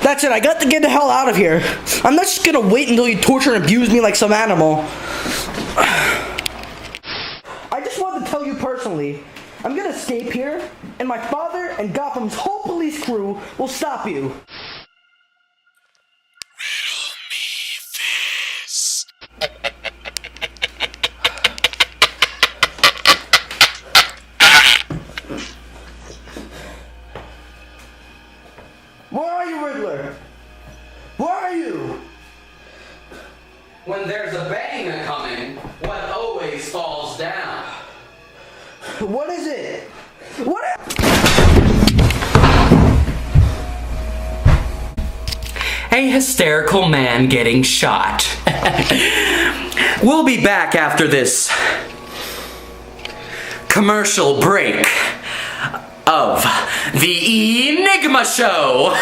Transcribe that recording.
That's it, I got to get the hell out of here. I'm not just gonna wait until you torture and abuse me like some animal. I just wanted to tell you personally, I'm gonna escape here, and my father and Gotham's whole police crew will stop you. Riddle me this. Where are you, Riddler? Where are you? When there's a bang a-coming, what always falls down? What is it? A hysterical man getting shot. We'll be back after this commercial break of the Enigma Show.